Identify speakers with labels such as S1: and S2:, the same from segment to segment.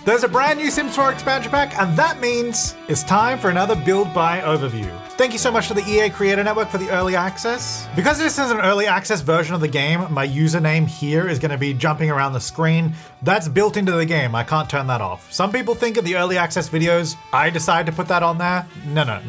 S1: There's a brand new Sims 4 expansion pack, and that means it's time for another Build Buy overview. Thank you so much to the EA Creator Network for the early access. Because this is an early access version of the game, my username here is going to be jumping around the screen. That's built into the game. I can't turn that off. Some people think of the early access videos, I decide to put that on there. No.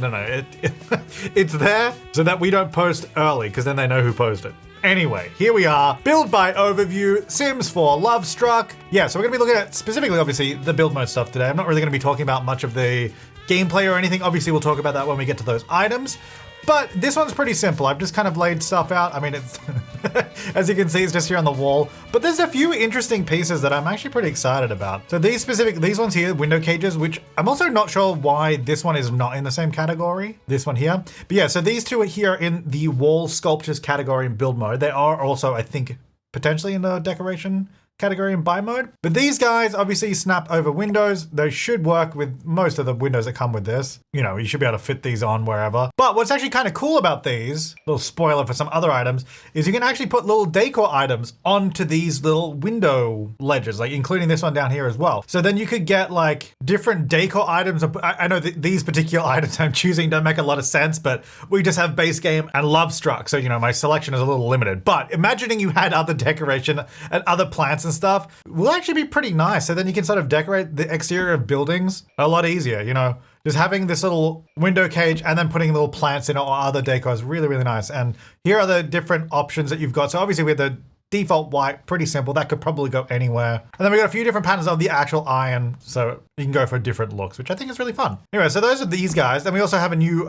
S1: It's there so that we don't post early, because then they know who posted. Anyway, here we are, Build Buy overview, Sims 4 Lovestruck. Yeah, so we're gonna be looking at specifically, obviously, the build mode stuff today. I'm not really gonna be talking about much of the gameplay or anything. Obviously, we'll talk about that when we get to those items. But this one's pretty simple. I've just kind of laid stuff out. I mean, it's, as you can see, it's just here on the wall. But there's a few interesting pieces that I'm actually pretty excited about. So these ones here, window cages, which I'm also not sure why this one is not in the same category, this one here. But yeah, so these two are here in the wall sculptures category in build mode. They are also, I think, potentially in the decoration category in buy mode. But these guys obviously snap over windows. They should work with most of the windows that come with this. You know, you should be able to fit these on wherever. But what's actually kind of cool about these, little spoiler for some other items, is you can actually put little decor items onto these little window ledges, like including this one down here as well. So then you could get like different decor items. I know that these particular items I'm choosing don't make a lot of sense, but we just have base game and Lovestruck. So, you know, my selection is a little limited. But imagining you had other decoration and other plants and stuff will actually be pretty nice. So then you can sort of decorate the exterior of buildings a lot easier, you know. Just having this little window cage and then putting little plants in it or other decor is really, really nice. And here are the different options that you've got. So obviously with the default white, pretty simple. That could probably go anywhere. And then we got a few different patterns of the actual iron. So you can go for different looks, which I think is really fun. Anyway, so those are these guys. Then we also have a new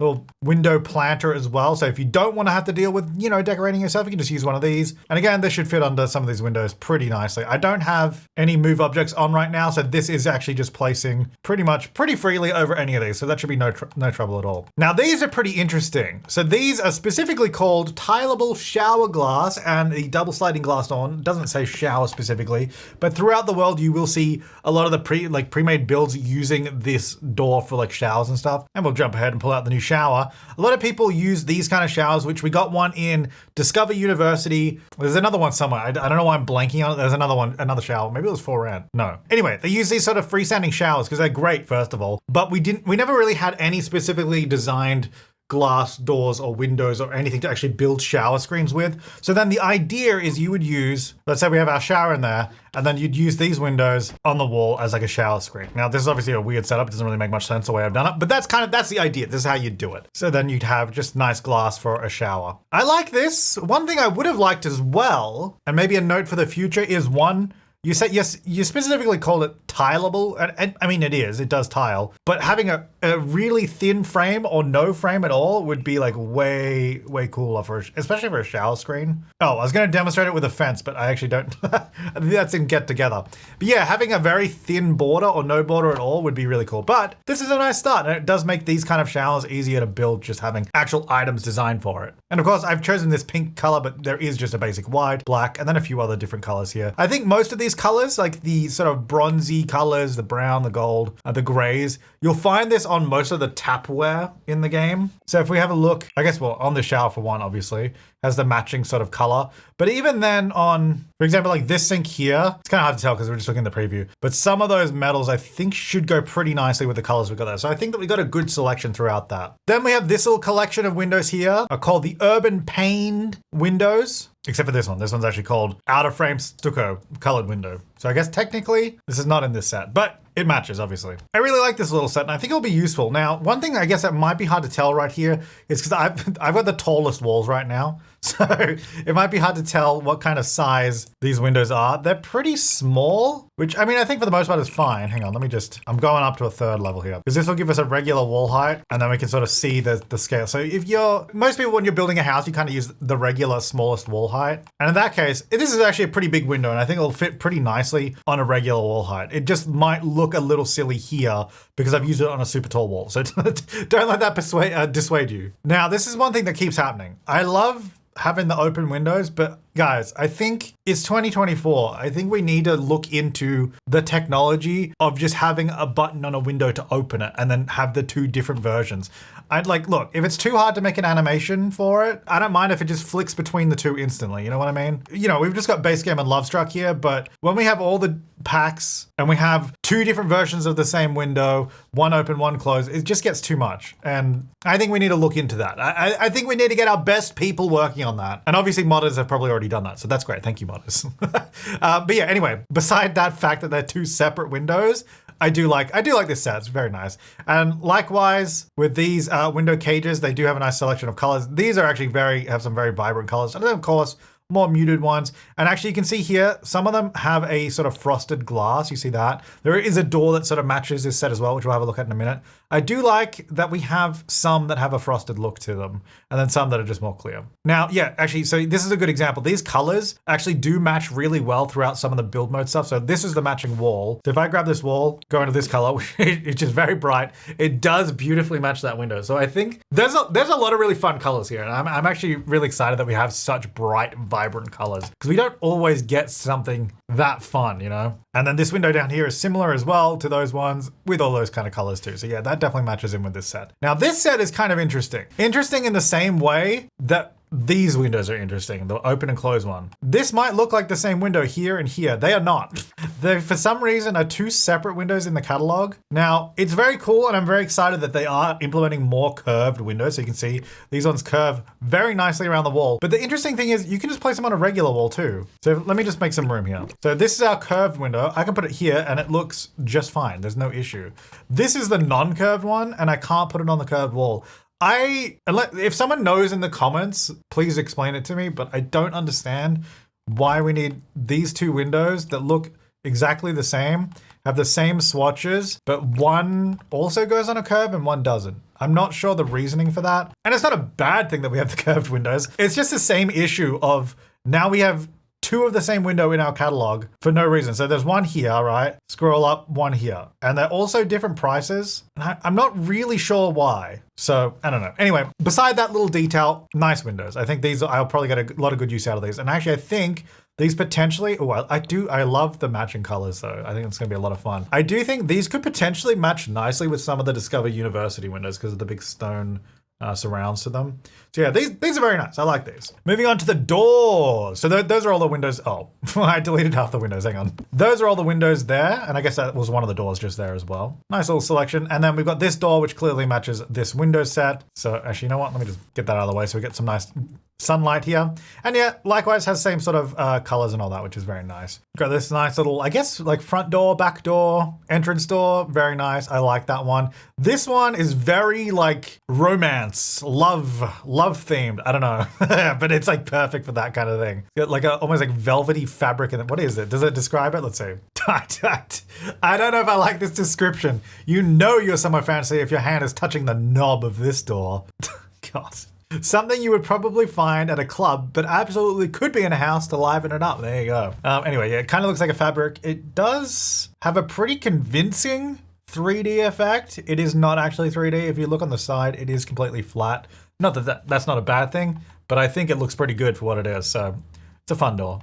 S1: little window planter as well. So if you don't want to have to deal with, you know, decorating yourself, you can just use one of these. And again, this should fit under some of these windows pretty nicely. I don't have any move objects on right now. So this is actually just placing pretty freely over any of these. So that should be no trouble at all. Now, these are pretty interesting. So these are specifically called tileable shower glass, and the double sliding glass door. It doesn't say shower specifically, but throughout the world, you will see a lot of the pre-made builds using this door for like showers and stuff. And we'll jump ahead and pull out the new shower. A lot of people use these kind of showers, which we got one in Discover University. There's another one somewhere. I don't know why I'm blanking on it. There's another shower. Maybe it was for Rant. No. Anyway, they use these sort of freestanding showers because they're great, first of all, but we never really had any specifically designed glass doors or windows or anything to actually build shower screens with. So then the idea is you would use, let's say we have our shower in there, and then you'd use these windows on the wall as like a shower screen. Now this is obviously a weird setup. It doesn't really make much sense the way I've done it, but that's the idea. This is how you do it. So then you'd have just nice glass for a shower. I like this. One thing I would have liked as well, and maybe a note for the future, is one, you said, yes, you specifically called it tileable, and I mean, it does tile, but having a really thin frame or no frame at all would be like way cooler, especially for a shower screen. Oh, I was going to demonstrate it with a fence, but I actually don't. That's in Get Together. But yeah, having a very thin border or no border at all would be really cool. But this is a nice start, and it does make these kind of showers easier to build, just having actual items designed for it. And of course, I've chosen this pink color, but there is just a basic white, black, and then a few other different colors here. I think most of these colors, like the sort of bronzy colors, the brown, the gold, the grays, you'll find this on most of the tapware in the game. So if we have a look, I guess, well, on the shower for one, obviously, has the matching sort of color. But even then on, for example, like this sink here, it's kind of hard to tell because we're just looking at the preview, but some of those metals I think should go pretty nicely with the colors we've got there. So I think that we got a good selection throughout that. Then we have this little collection of windows here are called the Urban Paned windows. Except for this one. This one's actually called Outer Frame Stucco Colored Window. So I guess technically this is not in this set, but it matches, obviously. I really like this little set, and I think it'll be useful. Now, one thing I guess that might be hard to tell right here is because I've got the tallest walls right now. So it might be hard to tell what kind of size these windows are. They're pretty small, which I mean, I think for the most part is fine. Hang on, I'm going up to a third level here because this will give us a regular wall height and then we can sort of see the scale. So most people, when you're building a house, you kind of use the regular smallest wall height. And in that case, this is actually a pretty big window and I think it'll fit pretty nicely on a regular wall height. It just might look a little silly here because I've used it on a super tall wall. So don't let that dissuade you. Now, this is one thing that keeps happening. I love having the open windows, but guys, I think it's 2024. I think we need to look into the technology of just having a button on a window to open it and then have the two different versions. I'd like, look, if it's too hard to make an animation for it, I don't mind if it just flicks between the two instantly. You know what I mean? You know, we've just got base game and Lovestruck here, but when we have all the packs and we have two different versions of the same window, one open, one closed, it just gets too much. And I think we need to look into that. I think we need to get our best people working on that. And obviously modders have probably already done that. So that's great. Thank you, modders. But yeah, anyway, beside that fact that they're two separate windows, I do like this set. It's very nice. And likewise with these window cages, they do have a nice selection of colors. These are actually have some very vibrant colors. And then of course, more muted ones. And actually you can see here, some of them have a sort of frosted glass. You see that? There is a door that sort of matches this set as well, which we'll have a look at in a minute. I do like that we have some that have a frosted look to them and then some that are just more clear. Now, yeah, actually, so this is a good example. These colors actually do match really well throughout some of the build mode stuff. So this is the matching wall. So if I grab this wall, go into this color, which is very bright, it does beautifully match that window. So I think there's a lot of really fun colors here. And I'm actually really excited that we have such bright, vibrant colors because we don't always get something that fun, you know? And then this window down here is similar as well to those ones with all those kind of colors too. So yeah, that definitely matches in with this set. Now this set is kind of interesting. Interesting in the same way that these windows are interesting, the open and close one. This might look like the same window here and here. They are not. They, for some reason, are two separate windows in the catalog. Now, it's very cool and I'm very excited that they are implementing more curved windows. So you can see these ones curve very nicely around the wall. But the interesting thing is you can just place them on a regular wall too. So let me just make some room here. So this is our curved window. I can put it here and it looks just fine. There's no issue. This is the non-curved one and I can't put it on the curved wall. If someone knows in the comments, please explain it to me, but I don't understand why we need these two windows that look exactly the same, have the same swatches, but one also goes on a curve and one doesn't. I'm not sure the reasoning for that. And it's not a bad thing that we have the curved windows. It's just the same issue of now we have two of the same window in our catalog for no reason. So there's one here, right? Scroll up, one here. And they're also different prices. And I'm not really sure why. So I don't know. Anyway, beside that little detail, nice windows. I think I'll probably get a lot of good use out of these. And actually I think these potentially, I love the matching colors though. I think it's gonna be a lot of fun. I do think these could potentially match nicely with some of the Discover University windows because of the big stone surrounds to them. So yeah, these are very nice. I like these. Moving on to the doors. So those are all the windows. Oh, I deleted half the windows. Hang on. Those are all the windows there. And I guess that was one of the doors just there as well. Nice little selection. And then we've got this door, which clearly matches this window set. So actually, you know what? Let me just get that out of the way so we get some nice sunlight here. And yeah, likewise has same sort of colors and all that, which is very nice. Got this nice little, I guess, like front door, back door, entrance door. Very nice. I like that one. This one is very like romance, love themed. I don't know, but it's like perfect for that kind of thing. Got like almost like velvety fabric. And what is it? Does it describe it? Let's see. I don't know if I like this description. You know you're somewhere fancy if your hand is touching the knob of this door. God. Something you would probably find at a club, but absolutely could be in a house to liven it up. There you go. Anyway, yeah, it kind of looks like a fabric. It does have a pretty convincing 3D effect. It is not actually 3D. If you look on the side, it is completely flat. Not that that's not a bad thing, but I think it looks pretty good for what it is. So it's a fun door.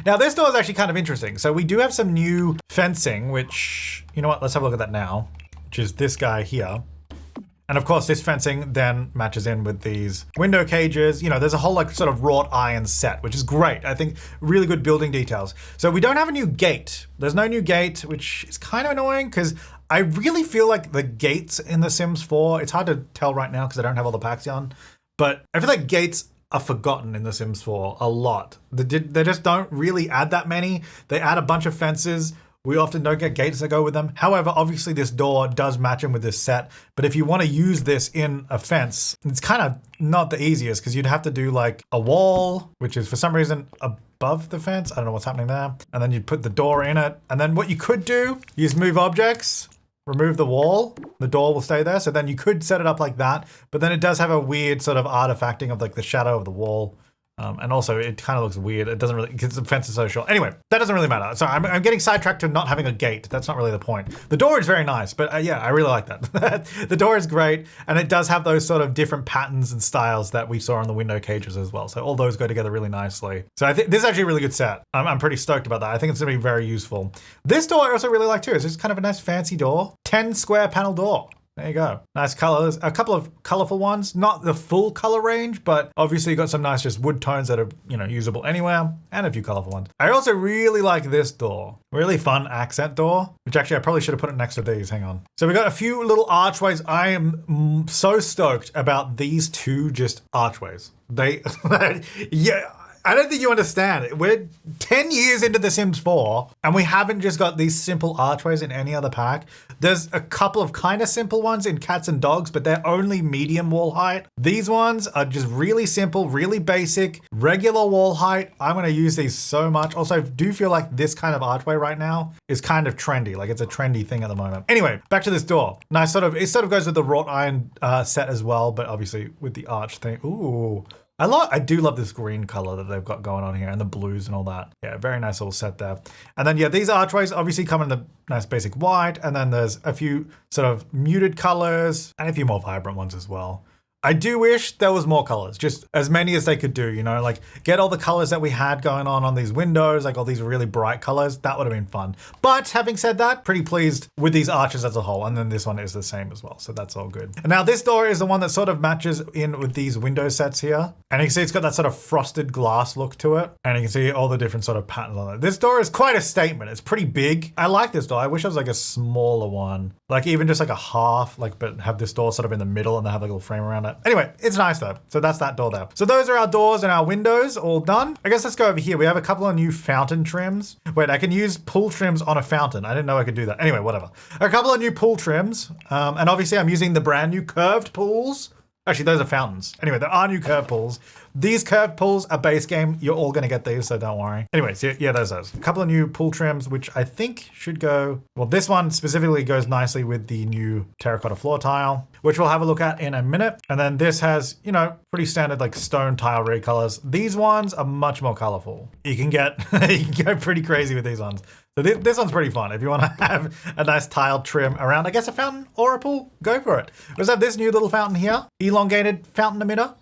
S1: Now this door is actually kind of interesting. So we do have some new fencing, which, you know what? Let's have a look at that now, which is this guy here. And of course, this fencing then matches in with these window cages. You know, there's a whole like sort of wrought iron set, which is great. I think really good building details. So we don't have a new gate. There's no new gate, which is kind of annoying because I really feel like the gates in The Sims 4, it's hard to tell right now because I don't have all the packs on, but I feel like gates are forgotten in The Sims 4 a lot. They just don't really add that many. They add a bunch of fences. We often don't get gates that go with them. However, obviously this door does match in with this set, but if you want to use this in a fence, it's kind of not the easiest because you'd have to do like a wall, which is for some reason above the fence. I don't know what's happening there. And then you'd put the door in it. And then what you could do is move objects, remove the wall, the door will stay there. So then you could set it up like that, but then it does have a weird sort of artifacting of like the shadow of the wall And also, it kind of looks weird. It doesn't really, because the fence is so short. Anyway, that doesn't really matter. So I'm getting sidetracked to not having a gate. That's not really the point. The door is very nice, but yeah, I really like that. The door is great, and it does have those sort of different patterns and styles that we saw on the window cages as well. So all those go together really nicely. So I think this is actually a really good set. I'm pretty stoked about that. I think it's going to be very useful. This door I also really like too. It's just kind of a nice fancy door. 10 square panel door. There you go. Nice colors. A couple of colorful ones. Not the full color range, but obviously you got some nice just wood tones that are, usable anywhere, and a few colorful ones. I also really like this door. Really fun accent door, which actually I probably should have put it next to these. Hang on. So we got a few little archways. I am so stoked about these two just archways. They, yeah. I don't think you understand. We're 10 years into The Sims 4, and we haven't just got these simple archways in any other pack. There's a couple of kind of simple ones in Cats and Dogs, but they're only medium wall height. These ones are just really simple, really basic, regular wall height. I'm going to use these so much. Also, I do feel like this kind of archway right now is kind of trendy. Like it's a trendy thing at the moment. Anyway, back to this door. Nice it sort of goes with the wrought iron set as well, but obviously with the arch thing. Ooh. I do love this green color that they've got going on here and the blues and all that. Yeah, very nice little set there. And then, yeah, these archways obviously come in the nice basic white. And then there's a few sort of muted colors and a few more vibrant ones as well. I do wish there was more colors, just as many as they could do, like get all the colors that we had going on these windows, like all these really bright colors. That would have been fun. But having said that, pretty pleased with these arches as a whole. And then this one is the same as well. So that's all good. And now this door is the one that sort of matches in with these window sets here. And you can see it's got that sort of frosted glass look to it. And you can see all the different sort of patterns on it. This door is quite a statement. It's pretty big. I like this door. I wish it was like a smaller one, like even just like a half, but have this door sort of in the middle and they have like a little frame around it. Anyway, it's nice though. So that's that door there. So those are our doors and our windows all done. I guess let's go over here. We have a couple of new fountain trims. Wait, I can use pull trims on a fountain. I didn't know I could do that. Anyway, whatever. A couple of new pull trims. And obviously I'm using the brand new curved pulls. Actually, those are fountains. Anyway, there are new curved pulls. These curved pulls are base game. You're all going to get these, so don't worry. Anyways, yeah, there's those. A couple of new pull trims, which I think should go... Well, this one specifically goes nicely with the new terracotta floor tile, which we'll have a look at in a minute. And then this has, pretty standard like stone tile recolors. These ones are much more colorful. You can go pretty crazy with these ones. So this one's pretty fun. If you want to have a nice tiled trim around, I guess, a fountain or a pool, go for it. We also have this new little fountain here, elongated fountain emitter.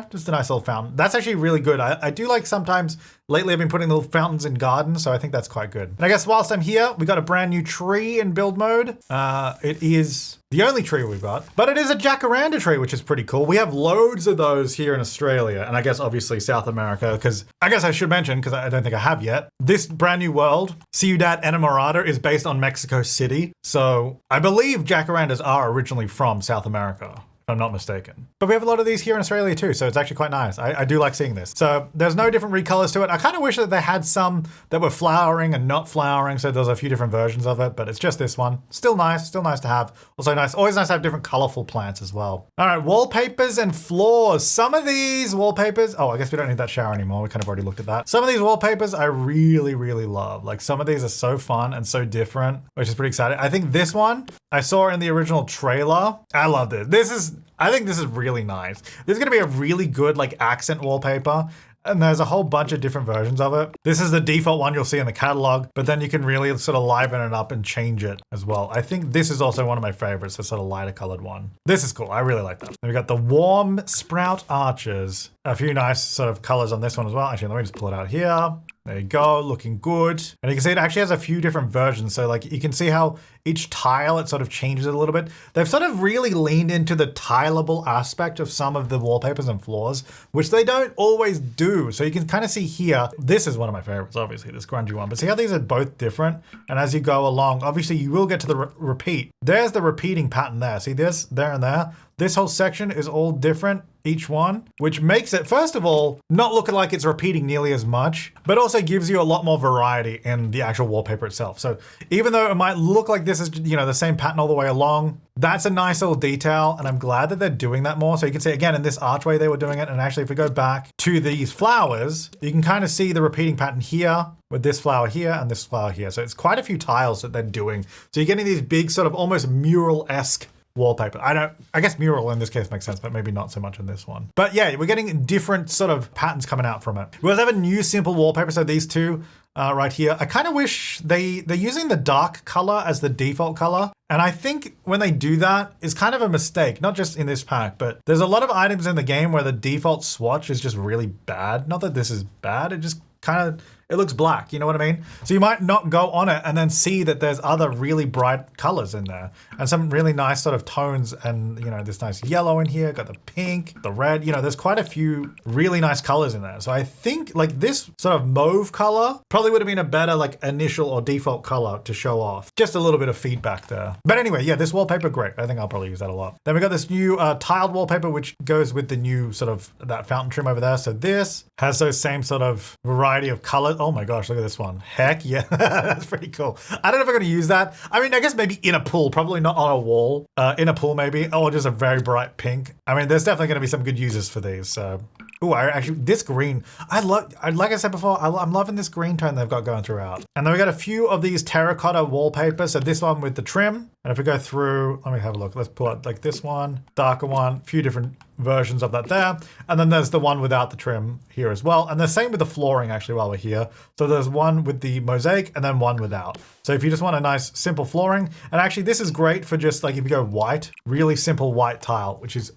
S1: Just a nice little fountain. That's actually really good. I do like sometimes, lately I've been putting little fountains in gardens, so I think that's quite good. And I guess whilst I'm here, we got a brand new tree in build mode. It is the only tree we've got, but it is a jacaranda tree, which is pretty cool. We have loads of those here in Australia, and I guess obviously South America, because I guess I should mention, because I don't think I have yet, this brand new world, Ciudad Enamorada, is based on Mexico City. So I believe jacarandas are originally from South America, if I'm not mistaken. But we have a lot of these here in Australia too, so it's actually quite nice. I do like seeing this. So there's no different recolors to it. I kind of wish that they had some that were flowering and not flowering, so there's a few different versions of it, but it's just this one. Still nice to have. Also nice, always nice to have different colorful plants as well. All right, wallpapers and floors. Some of these wallpapers, I guess we don't need that shower anymore. We kind of already looked at that. Some of these wallpapers I really, really love. Like some of these are so fun and so different, which is pretty exciting. I think this one I saw in the original trailer. I love this. I think this is really nice. This is gonna be a really good like accent wallpaper. And there's a whole bunch of different versions of it. This is the default one you'll see in the catalog, but then you can really sort of liven it up and change it as well. I think this is also one of my favorites, the sort of lighter colored one. This is cool, I really like that. Then we got the warm sprout arches. A few nice sort of colors on this one as well. Actually, let me just pull it out here. There you go, looking good. And you can see it actually has a few different versions. So like you can see how each tile, it sort of changes it a little bit. They've sort of really leaned into the tileable aspect of some of the wallpapers and floors, which they don't always do. So you can kind of see here, this is one of my favorites, obviously, this grungy one. But see how these are both different? And as you go along, obviously you will get to the repeat. There's the repeating pattern there. See this, there and there? This whole section is all different, each one, which makes it, first of all, not looking like it's repeating nearly as much, but also gives you a lot more variety in the actual wallpaper itself. So even though it might look like this is, the same pattern all the way along, that's a nice little detail, and I'm glad that they're doing that more. So you can see, again, in this archway they were doing it, and actually if we go back to these flowers, you can kind of see the repeating pattern here, with this flower here and this flower here. So it's quite a few tiles that they're doing. So you're getting these big sort of almost mural-esque wallpaper. I guess mural in this case makes sense, but maybe not so much in this one. But yeah, we're getting different sort of patterns coming out from it. We also have a new simple wallpaper. So these two right here, I kind of wish they're using the dark color as the default color. And I think when they do that, it's kind of a mistake, not just in this pack, but there's a lot of items in the game where the default swatch is just really bad. Not that this is bad, it just kind of, it looks black, you know what I mean? So you might not go on it and then see that there's other really bright colors in there and some really nice sort of tones, and you know, this nice yellow in here, got the pink, the red, you know, there's quite a few really nice colors in there. So I think like this sort of mauve color probably would have been a better like initial or default color to show off. Just a little bit of feedback there. But anyway, yeah, this wallpaper, great. I think I'll probably use that a lot. Then we got this new tiled wallpaper, which goes with the new sort of that fountain trim over there. So this has those same sort of variety of colors. Oh my gosh, look at this one. Heck yeah, that's pretty cool. I don't know if I'm gonna use that. I mean, I guess maybe in a pool, probably not on a wall. In a pool maybe, or just a very bright pink. I mean, there's definitely gonna be some good uses for these. So, ooh, I actually, this green, like I said before, I'm loving this green tone they've got going throughout. And then we got a few of these terracotta wallpapers. So this one with the trim. And if we go through, let me have a look. Let's pull out like this one, darker one, a few different versions of that there. And then there's the one without the trim here as well. And the same with the flooring actually while we're here. So there's one with the mosaic and then one without. So if you just want a nice simple flooring, and actually this is great for just like if you go white, really simple white tile, which is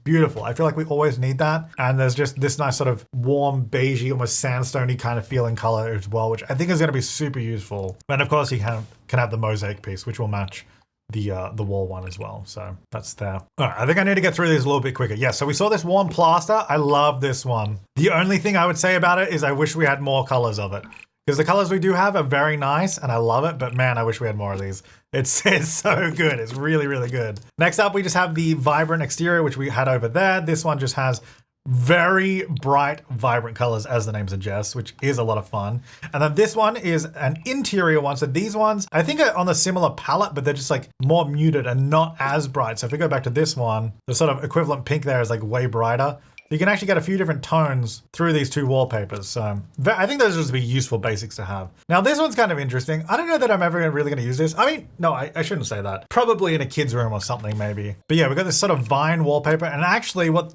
S1: beautiful. I feel like we always need that. And there's just this nice sort of warm, beigey, almost sandstone-y kind of feeling color as well, which I think is going to be super useful. And of course you can have the mosaic piece, which will match the wall one as well. So that's there. All right, I think I need to get through these a little bit quicker. Yeah, so we saw this warm plaster. I love this one. The only thing I would say about it is I wish we had more colors of it. Because the colors we do have are very nice and I love it, but man, I wish we had more of these. It's so good. It's really, really good. Next up, we just have the vibrant exterior, which we had over there. This one just has very bright, vibrant colors, as the name suggests, which is a lot of fun. And then this one is an interior one. So these ones, I think are on a similar palette, but they're just like more muted and not as bright. So if we go back to this one, the sort of equivalent pink there is like way brighter. You can actually get a few different tones through these two wallpapers. So I think those would just be useful basics to have. Now this one's kind of interesting. I don't know that I'm ever really gonna use this. I mean, no, I shouldn't say that. Probably in a kid's room or something maybe. But yeah, we've got this sort of vine wallpaper, and actually what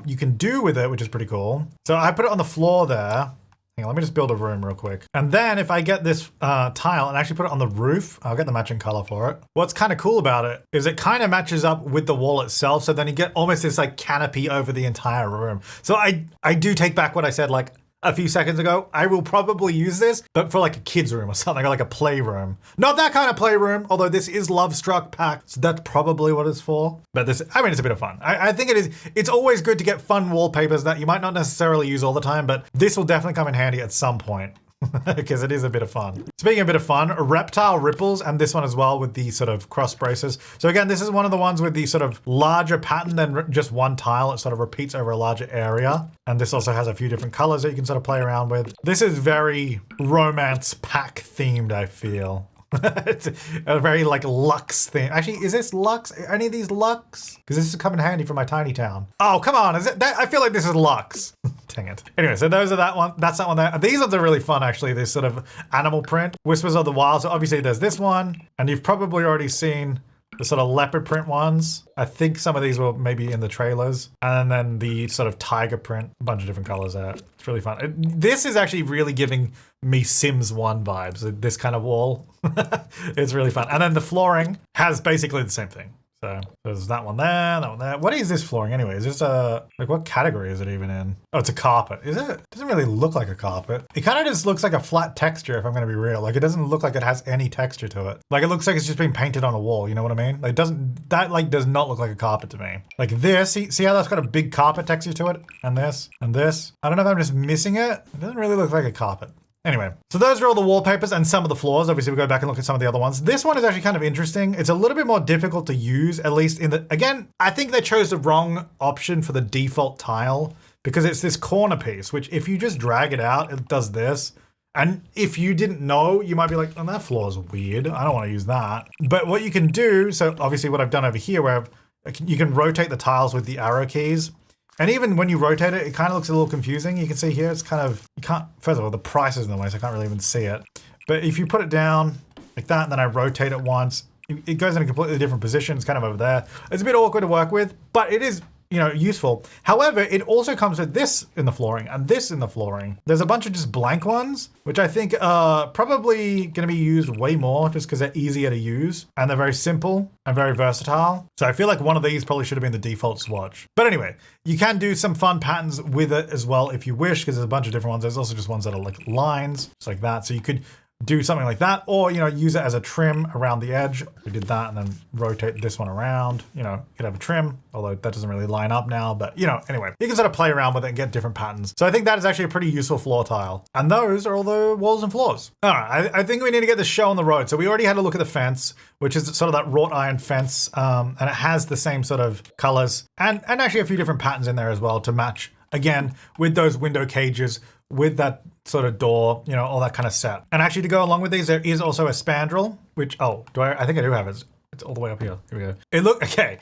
S1: you can do with it, which is pretty cool. So I put it on the floor there. Hang on, let me just build a room real quick. And then if I get this tile and actually put it on the roof, I'll get the matching color for it. What's kind of cool about it is it kind of matches up with the wall itself. So then you get almost this like canopy over the entire room. So I do take back what I said like a few seconds ago. I will probably use this, but for like a kid's room or something, or like a playroom. Not that kind of playroom, although this is Lovestruck pack, so that's probably what it's for. But this, I mean, it's a bit of fun. I think it is, it's always good to get fun wallpapers that you might not necessarily use all the time, but this will definitely come in handy at some point. Because it is a bit of fun. Speaking of a bit of fun, reptile ripples, and this one as well with the sort of cross braces. So again, this is one of the ones with the sort of larger pattern than just one tile. It sort of repeats over a larger area. And this also has a few different colors that you can sort of play around with. This is very romance pack themed, I feel. It's a very like luxe theme. Actually, is this luxe? Are any of these luxe? Because this is coming handy for my tiny town. Oh, come on. Is it that? I feel like this is luxe. Dang it. Anyway, so those are that one. That's that one there. These ones are really fun, actually. This sort of animal print. Whispers of the Wild. So obviously there's this one, and you've probably already seen the sort of leopard print ones. I think some of these were maybe in the trailers. And then the sort of tiger print, a bunch of different colors there. It's really fun. This is actually really giving me Sims 1 vibes, this kind of wall. It's really fun. And then the flooring has basically the same thing. So there's that one there, that one there. What is this flooring anyway? Is this like what category is it even in? Oh, it's a carpet. Is it? It doesn't really look like a carpet. It kind of just looks like a flat texture if I'm gonna be real. Like it doesn't look like it has any texture to it. Like it looks like it's just been painted on a wall, you know what I mean? Like that does not look like a carpet to me. Like this, see how that's got a big carpet texture to it? And this, and this. I don't know if I'm just missing it. It doesn't really look like a carpet. Anyway, so those are all the wallpapers and some of the floors. Obviously, we go back and look at some of the other ones. This one is actually kind of interesting. It's a little bit more difficult to use, at least in the, again, I think they chose the wrong option for the default tile because it's this corner piece, which if you just drag it out, it does this. And if you didn't know, you might be like, oh, that floor is weird. I don't want to use that. But what you can do, so obviously what I've done over here, where you can rotate the tiles with the arrow keys. And even when you rotate it, it kind of looks a little confusing. You can see here, it's kind of, you can't, first of all, the price is in the way, so I can't really even see it. But if you put it down like that, and then I rotate it once, it goes in a completely different position. It's kind of over there. It's a bit awkward to work with, but it is, you know, useful. However, it also comes with this in the flooring and this in the flooring. There's a bunch of just blank ones, which I think are probably going to be used way more just because they're easier to use and they're very simple and very versatile. So I feel like one of these probably should have been the default swatch. But anyway, you can do some fun patterns with it as well if you wish, because there's a bunch of different ones. There's also just ones that are like lines, just like that. So you could do something like that, or, you know, use it as a trim around the edge. We did that and then rotate this one around. You know, you could have a trim, although that doesn't really line up now, but you know, anyway, you can sort of play around with it and get different patterns. So I think that is actually a pretty useful floor tile. And those are all the walls and floors. All right, I think we need to get the show on the road. So we already had a look at the fence, which is sort of that wrought iron fence, and it has the same sort of colors and actually a few different patterns in there as well to match, again, with those window cages, with that sort of door, you know, all that kind of set. And actually to go along with these, there is also a spandrel, which, oh, I think I do have it. It's all the way up here. Here we go. Okay.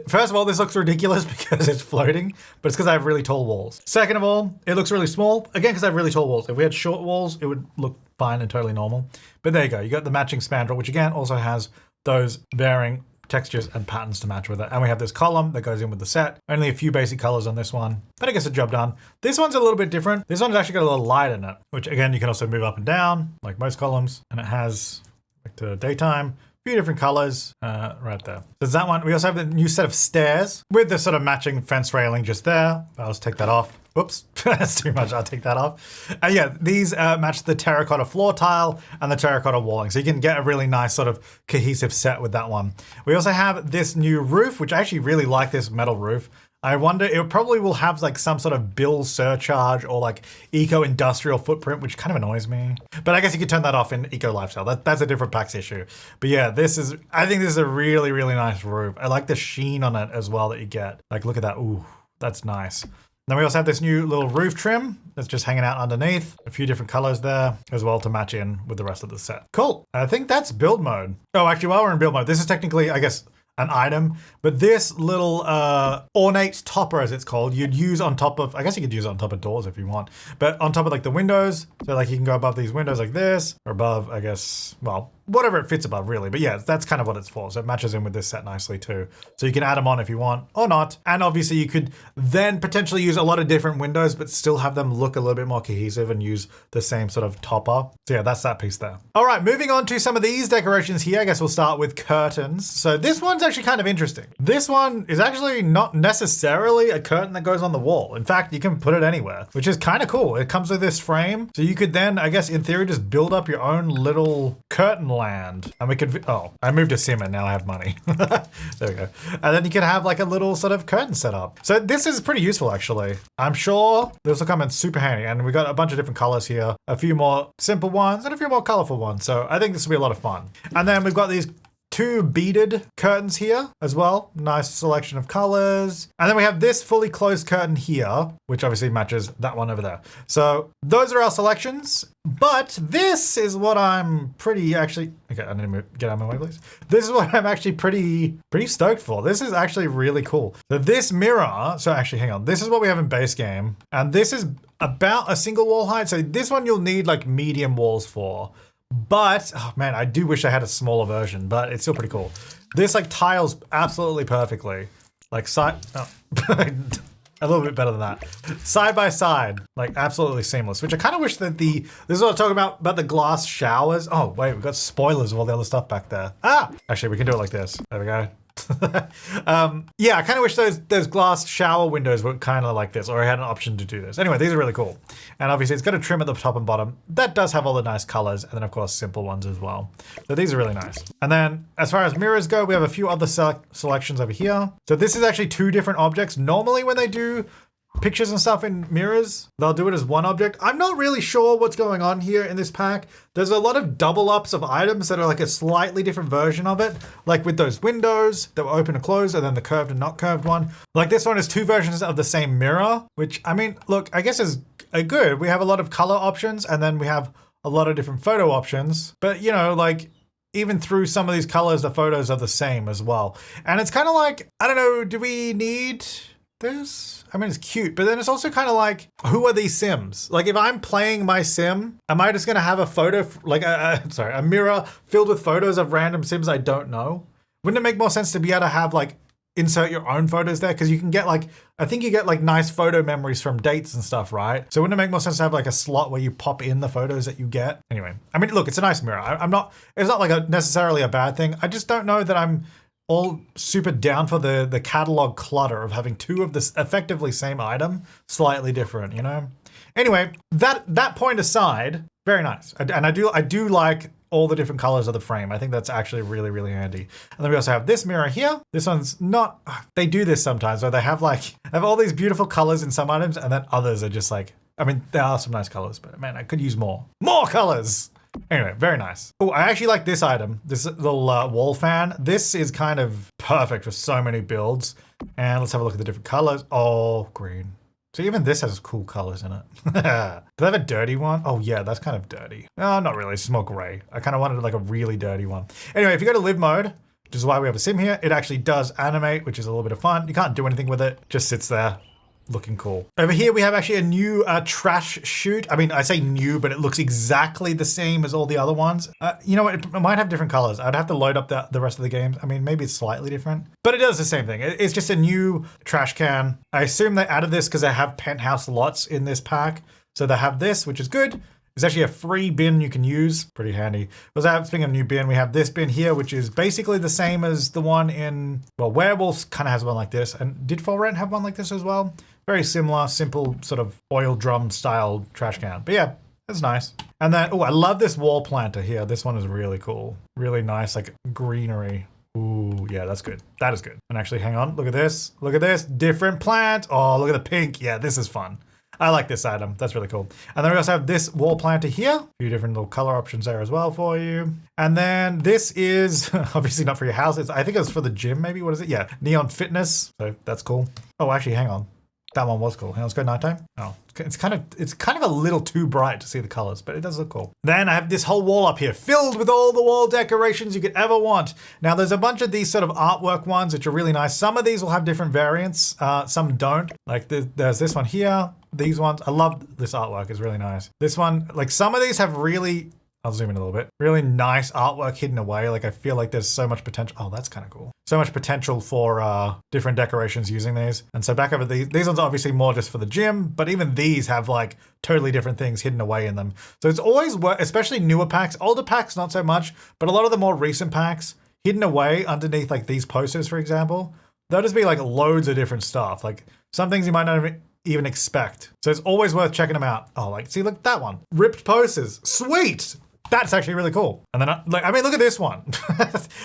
S1: First of all, this looks ridiculous because it's floating, but it's because I have really tall walls. Second of all, it looks really small, again, because I have really tall walls. If we had short walls, it would look fine and totally normal. But there you go. You got the matching spandrel, which again also has those varying textures and patterns to match with it. And we have this column that goes in with the set. Only a few basic colors on this one, but it gets the job done. This one's a little bit different. This one's actually got a little light in it, which again, you can also move up and down like most columns. And it has like the daytime, a few different colors right there. There's that one. We also have the new set of stairs with the sort of matching fence railing just there. I'll just take that off. Whoops, that's too much. I'll take that off. Yeah, these match the terracotta floor tile and the terracotta walling. So you can get a really nice sort of cohesive set with that one. We also have this new roof, which I actually really like this metal roof. I wonder, it probably will have like some sort of bill surcharge or like eco-industrial footprint, which kind of annoys me. But I guess you could turn that off in eco lifestyle. That's a different PAX issue. But yeah, I think this is a really, really nice roof. I like the sheen on it as well that you get. Like, look at that. Ooh, that's nice. Then we also have this new little roof trim that's just hanging out underneath. A few different colors there as well to match in with the rest of the set. Cool. I think that's build mode. Oh, actually, while we're in build mode, this is technically, I guess, an item, but this little ornate topper, as it's called, you'd use on top of, I guess you could use it on top of doors if you want, but on top of like the windows. So like you can go above these windows like this, or above, I guess, well, whatever it fits above really. But yeah, that's kind of what it's for. So it matches in with this set nicely too. So you can add them on if you want or not. And obviously you could then potentially use a lot of different windows, but still have them look a little bit more cohesive and use the same sort of topper. So yeah, that's that piece there. All right, moving on to some of these decorations here. I guess we'll start with curtains. So this one's actually kind of interesting. This one is actually not necessarily a curtain that goes on the wall. In fact, you can put it anywhere, which is kind of cool. It comes with this frame. So you could then, I guess in theory, just build up your own little curtain land. And we could, oh, I moved to sim and now I have money. There we go. And then you could have like a little sort of curtain set up. So this is pretty useful actually. I'm sure this will come in super handy. And we got a bunch of different colors here, a few more simple ones and a few more colorful ones. So I think this will be a lot of fun. And then we've got these two beaded curtains here as well. Nice selection of colors. And then we have this fully closed curtain here, which obviously matches that one over there. So those are our selections, but this is what I'm pretty actually, okay, I need to get out of my way, please. This is what I'm actually pretty stoked for. This is actually really cool. So this mirror, so actually hang on, this is what we have in base game. And this is about a single wall height. So this one you'll need like medium walls for. But, oh man, I do wish I had a smaller version, but it's still pretty cool. This like tiles absolutely perfectly. Like side, oh, a little bit better than that. Side by side, like absolutely seamless, which I kind of wish that this is what I'm talking about the glass showers. Oh wait, we've got spoilers of all the other stuff back there. Ah, actually we can do it like this. There we go. Yeah, I kind of wish those glass shower windows were kind of like this, or I had an option to do this. Anyway, these are really cool. And obviously it's got a trim at the top and bottom. That does have all the nice colors. And then of course, simple ones as well. So these are really nice. And then as far as mirrors go, we have a few other selections over here. So this is actually two different objects. Normally when they do pictures and stuff in mirrors, they'll do it as one object. I'm not really sure what's going on here in this pack. There's a lot of double ups of items that are like a slightly different version of it. Like with those windows that were open and closed, and then the curved and not curved one. Like this one is two versions of the same mirror, which I mean, look, I guess is good. We have a lot of color options and then we have a lot of different photo options. But you know, like even through some of these colors, the photos are the same as well. And it's kind of like, I don't know, do we need this? I mean, it's cute, but then it's also kind of like, who are these Sims? Like, if I'm playing my Sim, am I just gonna have a photo, like, a mirror filled with photos of random Sims I don't know? Wouldn't it make more sense to be able to have like, insert your own photos there? Because you can get like, I think you get like nice photo memories from dates and stuff, right? So wouldn't it make more sense to have like a slot where you pop in the photos that you get? Anyway, I mean, look, it's a nice mirror. It's not like necessarily a bad thing. I just don't know that I'm all super down for the catalog clutter of having two of this effectively same item, slightly different, you know? Anyway, that point aside, very nice. And I do like all the different colors of the frame. I think that's actually really, really handy. And then we also have this mirror here. This one's not, they do this sometimes where they have all these beautiful colors in some items and then others are just like, I mean, there are some nice colors, but man, I could use more colors. Anyway, very nice. Oh, I actually like this item, this little wall fan. This is kind of perfect for so many builds. And let's have a look at the different colors. Oh, green. So even this has cool colors in it. Do they have a dirty one? Oh yeah, that's kind of dirty. No, not really, it's more gray. I kind of wanted like a really dirty one. Anyway, if you go to live mode, which is why we have a sim here, it actually does animate, which is a little bit of fun. You can't do anything with it, just sits there. Looking cool. Over here, we have actually a new trash chute. I mean, I say new, but it looks exactly the same as all the other ones. You know what? It might have different colors. I'd have to load up the rest of the game. I mean, maybe it's slightly different, but it does the same thing. It's just a new trash can. I assume they added this because they have penthouse lots in this pack. So they have this, which is good. There's actually a free bin you can use. Pretty handy. Speaking of new bin, we have this bin here, which is basically the same as the one in, well, Werewolves kind of has one like this. And did For Rent have one like this as well? Very similar, simple sort of oil drum style trash can. But yeah, it's nice. And then, oh, I love this wall planter here. This one is really cool. Really nice, like greenery. Ooh, yeah, that's good. That is good. And actually, hang on, look at this. Look at this, different plant. Oh, look at the pink. Yeah, this is fun. I like this item. That's really cool. And then we also have this wall planter here. A few different little color options there as well for you. And then this is obviously not for your house. I think it's for the gym, maybe. What is it? Yeah, Neon Fitness. So that's cool. Oh, actually, hang on. That one was cool. Hang on, let's go nighttime. Oh, it's kind of a little too bright to see the colors, but it does look cool. Then I have this whole wall up here filled with all the wall decorations you could ever want. Now there's a bunch of these sort of artwork ones, which are really nice. Some of these will have different variants. Some don't. Like there's this one here. These ones, I love this artwork. It's really nice. This one, like some of these have really, I'll zoom in a little bit. Really nice artwork hidden away. Like I feel like there's so much potential. Oh, that's kind of cool. So much potential for different decorations using these. And so back over these ones are obviously more just for the gym, but even these have like totally different things hidden away in them. So it's always worth, especially newer packs, older packs, not so much, but a lot of the more recent packs hidden away underneath like these posters, for example, there'll just be like loads of different stuff. Like some things you might not even expect. So it's always worth checking them out. Oh, like, see, look, that one. Ripped posters. Sweet. That's actually really cool. And then, look at this one.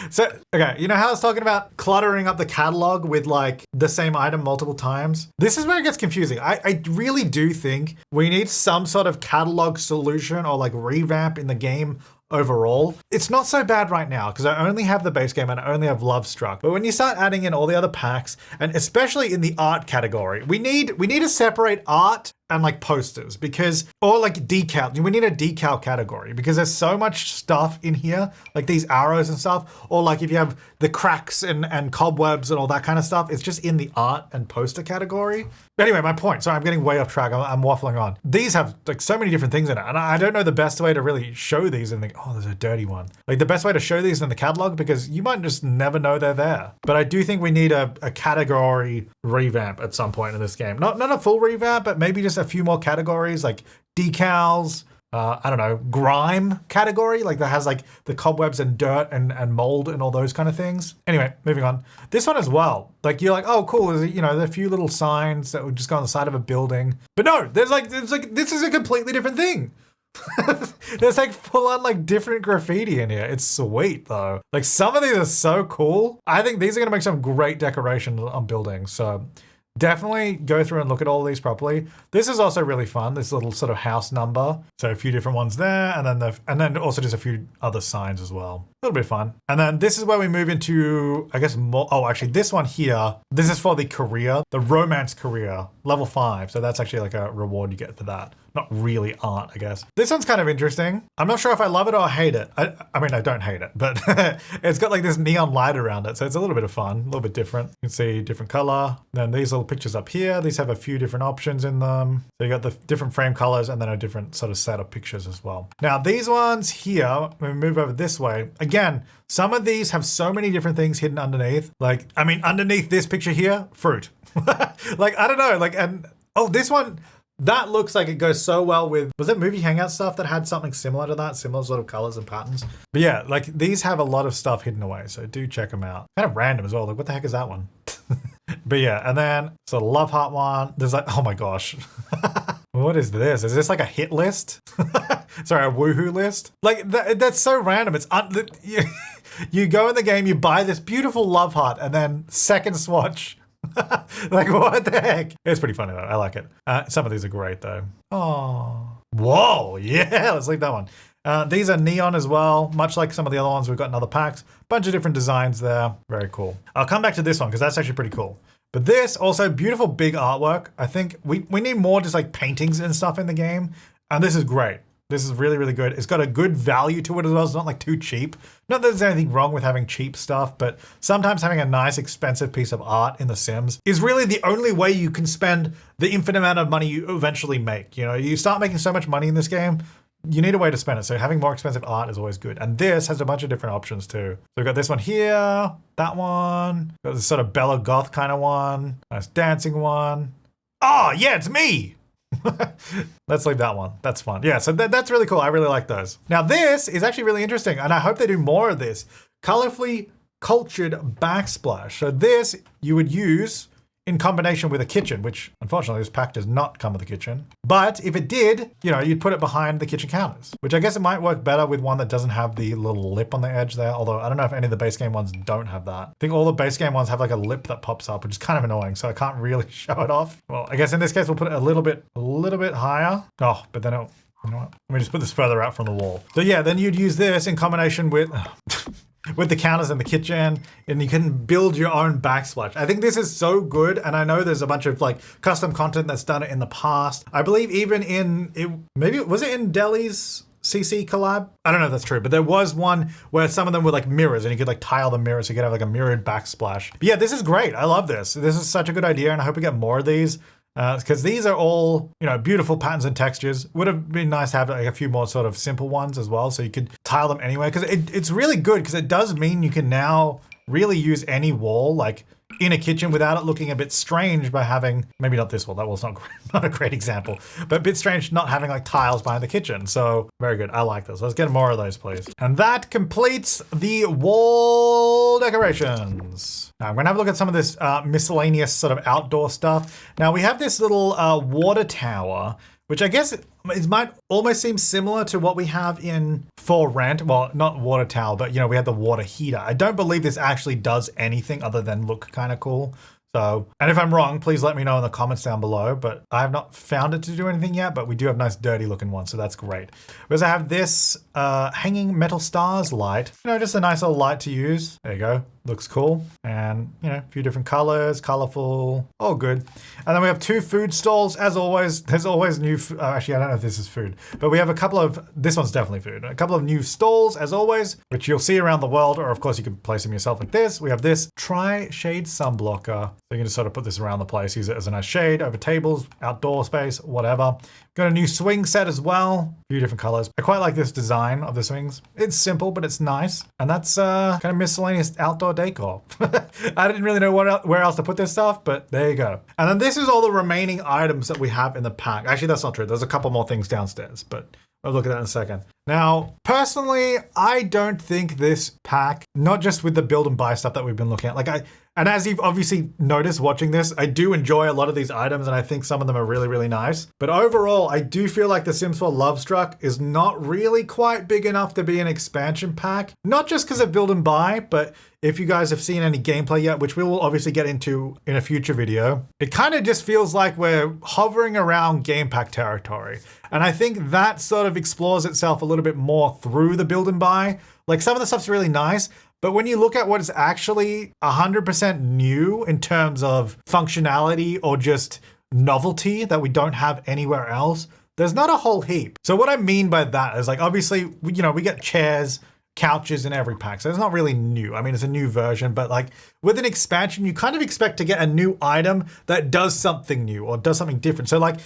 S1: So, okay, you know how I was talking about cluttering up the catalog with like the same item multiple times? This is where it gets confusing. I really do think we need some sort of catalog solution or like revamp in the game overall. It's not so bad right now because I only have the base game and I only have Lovestruck. But when you start adding in all the other packs, and especially in the art category, we need to separate art and like posters or like decal. We need a decal category because there's so much stuff in here, like these arrows and stuff, or like if you have the cracks and cobwebs and all that kind of stuff, it's just in the art and poster category. Anyway, my point, sorry, I'm getting way off track. I'm waffling on. These have like so many different things in it, and I don't know the best way to really show these and think, oh, there's a dirty one. Like the best way to show these in the catalog because you might just never know they're there. But I do think we need a category revamp at some point in this game. Not a full revamp, but maybe just a few more categories like decals, I don't know, grime category, like that has like the cobwebs and dirt and mold and all those kind of things. Anyway, moving on. This one as well. Like you're like, oh, cool. There's, you know, there are a few little signs that would just go on the side of a building. But no, there's like, this is a completely different thing. There's like full on like different graffiti in here. It's sweet though. Like some of these are so cool. I think these are gonna make some great decorations on buildings. So definitely go through and look at all these properly. This is also really fun. This little sort of house number. So a few different ones there, and then also just a few other signs as well. little bit fun. And then this is where we move into, I guess, more. Oh, actually, this one here, this is for the career, the romance career, level 5. So that's actually like a reward you get for that. Not really art, I guess. This one's kind of interesting. I'm not sure if I love it or hate it. I mean, I don't hate it, but it's got like this neon light around it. So it's a little bit of fun, a little bit different. You can see different color. Then these little pictures up here, these have a few different options in them. So you got the different frame colors and then a different sort of set of pictures as well. Now these ones here, when we move over this way, again, some of these have so many different things hidden underneath. Like, I mean, underneath this picture here, fruit. Like, I don't know, like, and, oh, this one, that looks like it goes so well with, was it Movie Hangout stuff that had something similar to that? Similar sort of colors and patterns. But yeah, like these have a lot of stuff hidden away. So do check them out. Kind of random as well. Like what the heck is that one? But yeah, and then so love heart one. There's like, oh my gosh. What is this? Is this like a hit list? Sorry, a woohoo list? Like that's so random. It's you go in the game, you buy this beautiful love heart and then second swatch. Like what the heck? It's pretty funny though. I like it. Some of these are great though. Oh, whoa, yeah. Let's leave that one. These are neon as well, much like some of the other ones we've got in other packs. Bunch of different designs there. Very cool. I'll come back to this one because that's actually pretty cool. But this also beautiful big artwork. I think we need more just like paintings and stuff in the game. And this is great. This is really, really good. It's got a good value to it as well. It's not like too cheap. Not that there's anything wrong with having cheap stuff, but sometimes having a nice, expensive piece of art in The Sims is really the only way you can spend the infinite amount of money you eventually make. You know, you start making so much money in this game, you need a way to spend it. So having more expensive art is always good. And this has a bunch of different options too. So we've got this one here, that one, got this sort of Bella Goth kind of one, nice dancing one. Oh, yeah, it's me. Let's leave that one. That's fun. Yeah, so that's really cool. I really like those. Now this is actually really interesting and I hope they do more of this. Colorfully cultured backsplash. So this you would use in combination with a kitchen, which unfortunately this pack does not come with a kitchen. But if it did, you know, you'd put it behind the kitchen counters, which I guess it might work better with one that doesn't have the little lip on the edge there. Although I don't know if any of the base game ones don't have that. I think all the base game ones have like a lip that pops up, which is kind of annoying. So I can't really show it off. Well, I guess in this case, we'll put it a little bit higher. Oh, but then it'll, you know what? Let me just put this further out from the wall. So yeah, then you'd use this in combination with, with the counters in the kitchen, and you can build your own backsplash. I think this is so good, and I know there's a bunch of like custom content that's done it in the past. I believe even was it in Deli's CC collab? I don't know if that's true, but there was one where some of them were like mirrors and you could like tile the mirrors so you could have like a mirrored backsplash. But yeah, this is great. I love this. This is such a good idea, and I hope we get more of these. Because these are all, you know, beautiful patterns and textures. Would have been nice to have like a few more sort of simple ones as well, so you could tile them anywhere. Because it's really good, because it does mean you can now really use any wall, like in a kitchen, without it looking a bit strange by having, maybe not this wall, that wall's not a great example, but a bit strange not having like tiles behind the kitchen. So very good, I like this. Let's get more of those, please. And that completes the wall decorations. Now I'm gonna have a look at some of this miscellaneous sort of outdoor stuff. Now we have this little water tower, which I guess it might almost seem similar to what we have for Rant. Well, not water tower, but you know, we have the water heater. I don't believe this actually does anything other than look kind of cool. So, and if I'm wrong, please let me know in the comments down below, but I have not found it to do anything yet, but we do have nice dirty looking ones, so that's great. Whereas I have this hanging metal stars light, you know, just a nice little light to use. There you go. Looks cool. And, you know, a few different colors, colorful, all good. And then we have 2 food stalls. As always, there's always new, actually, I don't know if this is food, but we have a couple of, this one's definitely food, a couple of new stalls, as always, which you'll see around the world, or of course you can place them yourself like this. We have this tri-shade sunblocker. So you can just sort of put this around the place, use it as a nice shade over tables, outdoor space, whatever. Got a new swing set as well, a few different colors. I quite like this design of the swings. It's simple, but it's nice. And that's kind of miscellaneous outdoor decor. I didn't really know where else to put this stuff, but there you go. And then this is all the remaining items that we have in the pack. Actually, that's not true. There's a couple more things downstairs, but I'll look at that in a second. Now, personally, I don't think this pack, not just with the build and buy stuff that we've been looking at, and as you've obviously noticed watching this, I do enjoy a lot of these items and I think some of them are really, really nice. But overall, I do feel like The Sims 4 Lovestruck is not really quite big enough to be an expansion pack. Not just because of build and buy, but if you guys have seen any gameplay yet, which we will obviously get into in a future video, it kind of just feels like we're hovering around game pack territory. And I think that sort of explores itself a little little bit more through the build and buy. Like some of the stuff's really nice, but when you look at what is actually 100% new in terms of functionality or just novelty that we don't have anywhere else, there's not a whole heap. So what I mean by that is like, obviously, we get chairs, couches in every pack. So it's not really new. I mean, it's a new version, but like with an expansion, you kind of expect to get a new item that does something new or does something different. So like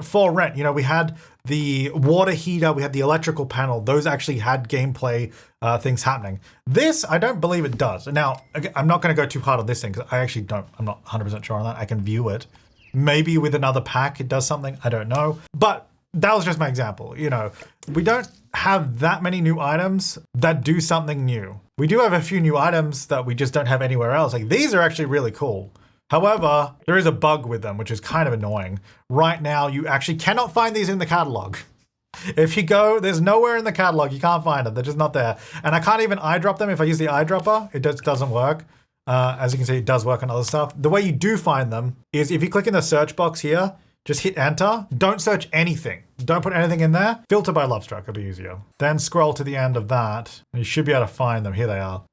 S1: for Rent, we had the water heater, we had the electrical panel. Those actually had gameplay things happening. This, I don't believe it does. Now, I'm not going to go too hard on this thing because I'm not 100% sure on that. I can view it. Maybe with another pack, it does something. I don't know. But that was just my example. We don't have that many new items that do something new. We do have a few new items that we just don't have anywhere else. Like these are actually really cool. However, there is a bug with them, which is kind of annoying. Right now, you actually cannot find these in the catalog. If you go, there's nowhere in the catalog. You can't find them. They're just not there. And I can't even eyedrop them. If I use the eyedropper, it just doesn't work. As you can see, it does work on other stuff. The way you do find them is if you click in the search box here, just hit enter. Don't search anything. Don't put anything in there. Filter by Lovestruck, it'll be easier. Then scroll to the end of that. And you should be able to find them. Here they are.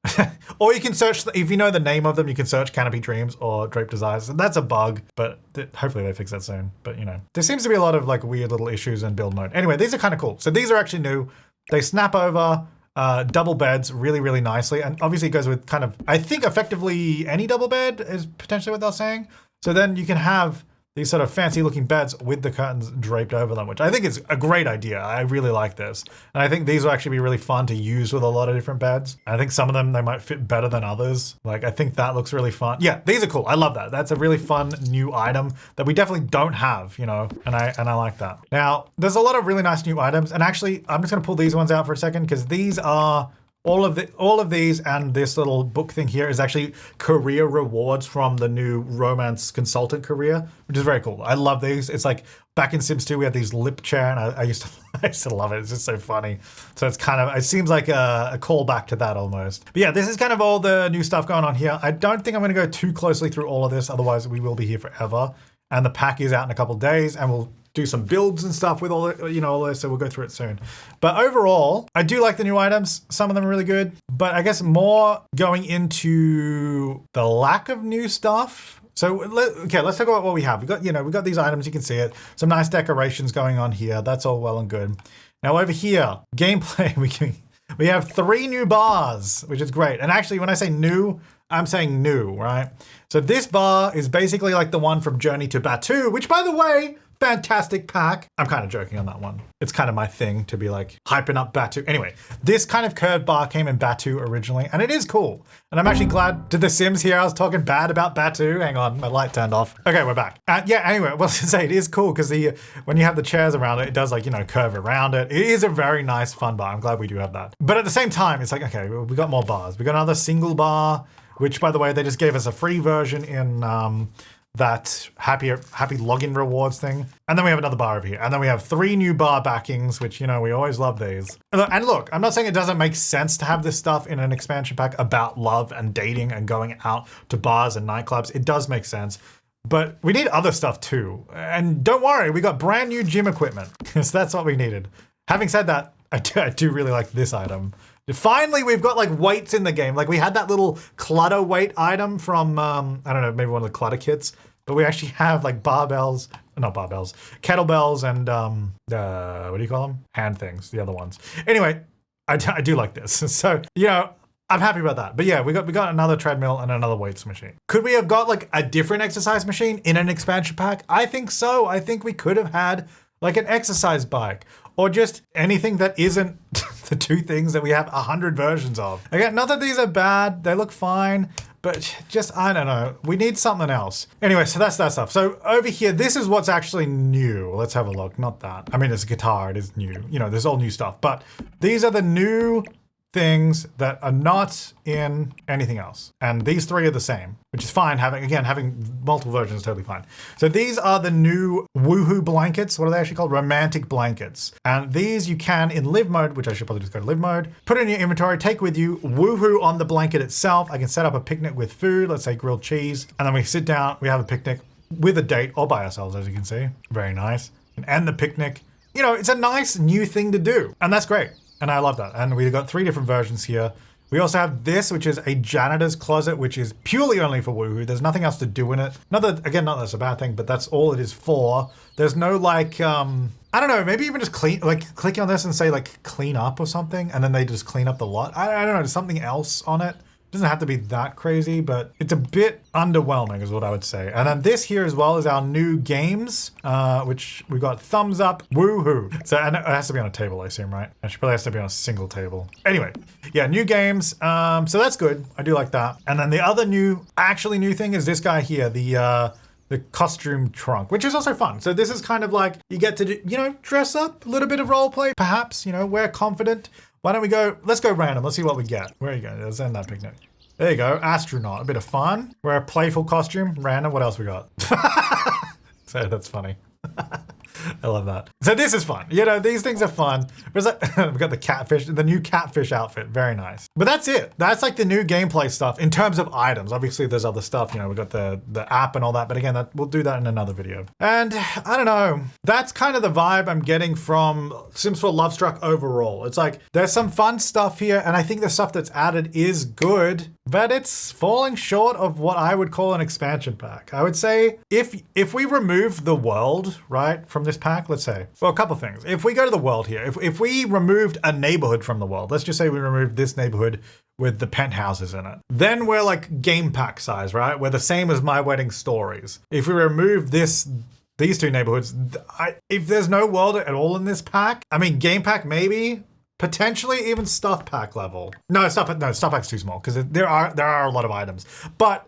S1: Or you can search, if you know the name of them, you can search Canopy Dreams or Drape Desires. That's a bug, but hopefully they fix that soon. But there seems to be a lot of like weird little issues in build mode. Anyway, these are kind of cool. So these are actually new. They snap over. Double beds really, really nicely. And obviously it goes with kind of, I think effectively any double bed is potentially what they're saying. So then you can have these sort of fancy looking beds with the curtains draped over them, which I think is a great idea. I really like this. And I think these will actually be really fun to use with a lot of different beds. I think some of them, they might fit better than others. Like, I think that looks really fun. Yeah, these are cool. I love that. That's a really fun new item that we definitely don't have, and I like that. Now, there's a lot of really nice new items. And actually, I'm just gonna pull these ones out for a second because these are all of these, and this little book thing here is actually career rewards from the new romance consultant career, which is very cool. I love these. It's like back in Sims 2, we had these lip chair, and I used to love it. It's just so funny. So it seems like a callback to that almost. But yeah, this is kind of all the new stuff going on here. I don't think I'm going to go too closely through all of this, otherwise we will be here forever. And the pack is out in a couple days, and we'll do some builds and stuff with all this, so we'll go through it soon. But overall, I do like the new items. Some of them are really good, but I guess more going into the lack of new stuff. So let's talk about what we have. We got these items, you can see it. Some nice decorations going on here. That's all well and good. Now over here, gameplay, we have 3 new bars, which is great. And actually, when I say new, I'm saying new, right? So this bar is basically like the one from Journey to Batuu, which by the way, fantastic pack. I'm kind of joking on that one. It's kind of my thing to be like hyping up Batuu. Anyway, this kind of curved bar came in Batuu originally, and it is cool. And I'm actually glad. Did the Sims hear I was talking bad about Batuu? Hang on, my light turned off. Okay, we're back. Anyway, well, to say it is cool because when you have the chairs around it, it does curve around it. It is a very nice, fun bar. I'm glad we do have that. But at the same time, it's like, okay, we got more bars. We got another single bar, which by the way, they just gave us a free version in that happy login rewards thing. And then we have another bar over here. And then we have 3 new bar backings, which, we always love these. And look, I'm not saying it doesn't make sense to have this stuff in an expansion pack about love and dating and going out to bars and nightclubs. It does make sense. But we need other stuff too. And don't worry, we got brand new gym equipment because that's what we needed. Having said that, I do really like this item. Finally, we've got like weights in the game. Like we had that little clutter weight item from, I don't know, maybe one of the clutter kits. But we actually have like kettlebells, and what do you call them? Hand things, the other ones. Anyway, I do like this. So, I'm happy about that. But yeah, we got another treadmill and another weights machine. Could we have got like a different exercise machine in an expansion pack? I think so. I think we could have had like an exercise bike or just anything that isn't the 2 things that we have 100 versions of. Again, not that these are bad. They look fine. But just, I don't know, we need something else. Anyway, so that's that stuff. So over here, this is what's actually new. Let's have a look, not that. I mean, it's a guitar, it is new. There's all new stuff. But these are the new things that are not in anything else. And these 3 are the same, which is fine. Having multiple versions is totally fine. So these are the new woohoo blankets. What are they actually called? Romantic blankets. And these you can in live mode, which I should probably just go to live mode, put it in your inventory, take with you woohoo on the blanket itself. I can set up a picnic with food, let's say grilled cheese. And then we sit down, we have a picnic with a date or by ourselves, as you can see. Very nice. And end the picnic you know, it's a nice new thing to do. And that's great. And I love that. And we've got 3 different versions here. We also have this, which is a janitor's closet, which is purely only for woohoo. There's nothing else to do in it. Not that that's a bad thing, but that's all it is for. There's no like, I don't know, maybe even just clicking on this and say like clean up or something. And then they just clean up the lot. I don't know, there's something else on it. It doesn't have to be that crazy, but it's a bit underwhelming is what I would say. And then this here as well is our new games, which we got thumbs up, woohoo. So, and it has to be on a table, I assume, right? It probably has to be on a single table. Anyway, yeah, new games. So that's good. I do like that. And then the other new thing is this guy here, the costume trunk, which is also fun. So this is kind of like, you get to do, you know, dress up, a little bit of role play, perhaps, you know, wear confident. Why don't we go, let's go random. Let's see what we get. Where are you going? Let's end that picnic. There you go, astronaut, a bit of fun. Wear a playful costume, random. What else we got? So that's funny. I love that. So this is fun. You know, these things are fun. We've got the catfish, the new catfish outfit. Very nice. But that's it. That's like the new gameplay stuff in terms of items. Obviously, there's other stuff. You know, we've got the app and all that. But again, we'll do that in another video. And I don't know. That's kind of the vibe I'm getting from Sims 4 Lovestruck overall. It's like, there's some fun stuff here. And I think the stuff that's added is good. But it's falling short of what I would call an expansion pack. I would say if we remove the world, right, from this pack, let's say, well, a couple things. If we go to the world here, if we removed a neighborhood from the world, let's just say we removed this neighborhood with the penthouses in it, then we're like game pack size, right? We're the same as My Wedding Stories. If we remove these 2 neighborhoods, if there's no world at all in this pack, I mean, game pack maybe, potentially even stuff pack level. No, stuff pack's too small because there are a lot of items. But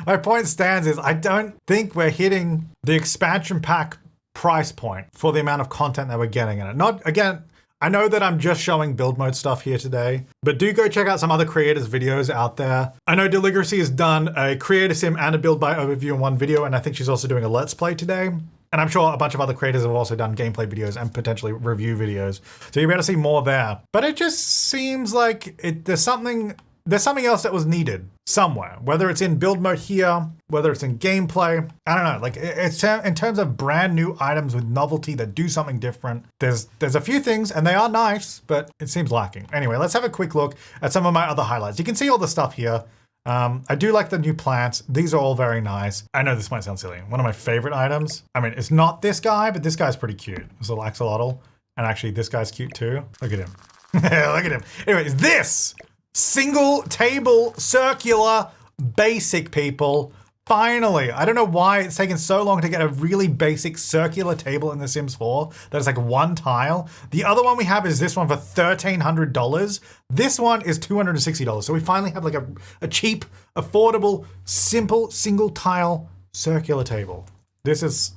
S1: my point stands is I don't think we're hitting the expansion pack price point for the amount of content that we're getting in it. Not, again, I know that I'm just showing build mode stuff here today, but do go check out some other creators' videos out there. I know Deligracy has done a creator sim and a build buy overview in one video, and I think she's also doing a let's play today. And I'm sure a bunch of other creators have also done gameplay videos and potentially review videos. So you'll be able to see more there. But it just seems like there's something else that was needed somewhere. Whether it's in build mode here, whether it's in gameplay, I don't know. Like it's in terms of brand new items with novelty that do something different. There's a few things and they are nice, but it seems lacking. Anyway, let's have a quick look at some of my other highlights. You can see all the stuff here. I do like the new plants. These are all very nice. I know this might sound silly. One of my favorite items. I mean, it's not this guy, but this guy's pretty cute. It's a axolotl. And actually, this guy's cute too. Look at him. Look at him. Anyways, this single table circular basic, people. Finally, I don't know why it's taken so long to get a really basic circular table in The Sims 4 that is like 1 tile. The other one we have is this one for $1,300. This one is $260. So we finally have like a cheap, affordable, simple, single tile circular table. This is,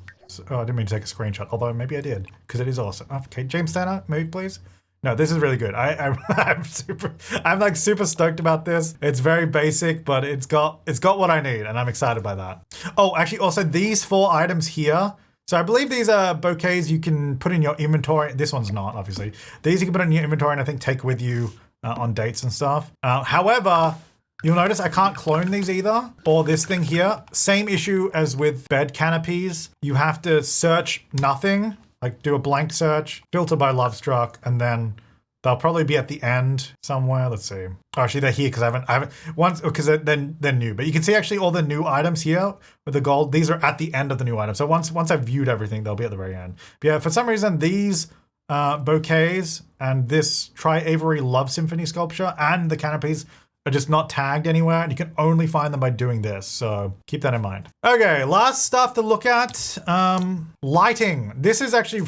S1: oh, I didn't mean to take a screenshot, although maybe I did, because it is awesome. Okay, James Tanner, move please. No, this is really good. I'm like super stoked about this. It's very basic, but it's got what I need, and I'm excited by that. Oh, actually, also these 4 items here. So I believe these are bouquets you can put in your inventory. This one's not, obviously. These you can put in your inventory and I think take with you on dates and stuff. However, you'll notice I can't clone these either, or this thing here. Same issue as with bed canopies. You have to search nothing. Like do a blank search, filter by Lovestruck, and then they'll probably be at the end somewhere. Let's see. Oh, actually, they're here because I haven't once because they're new. But you can see actually all the new items here with the gold. These are at the end of the new item. So once I've viewed everything, they'll be at the very end. But yeah, for some reason these bouquets and this Tri-Avery Love Symphony sculpture and the canopies are just not tagged anywhere, and you can only find them by doing this, so keep that in mind. Okay, last stuff to look at, lighting. This is actually,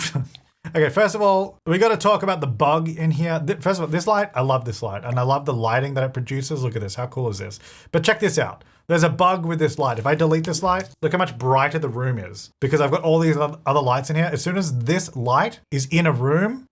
S1: okay, first of all, we gotta talk about the bug in here. First of all, this light, I love this light, and I love the lighting that it produces. Look at this, how cool is this? But check this out. There's a bug with this light. If I delete this light, look how much brighter the room is because I've got all these other lights in here. As soon as this light is in a room,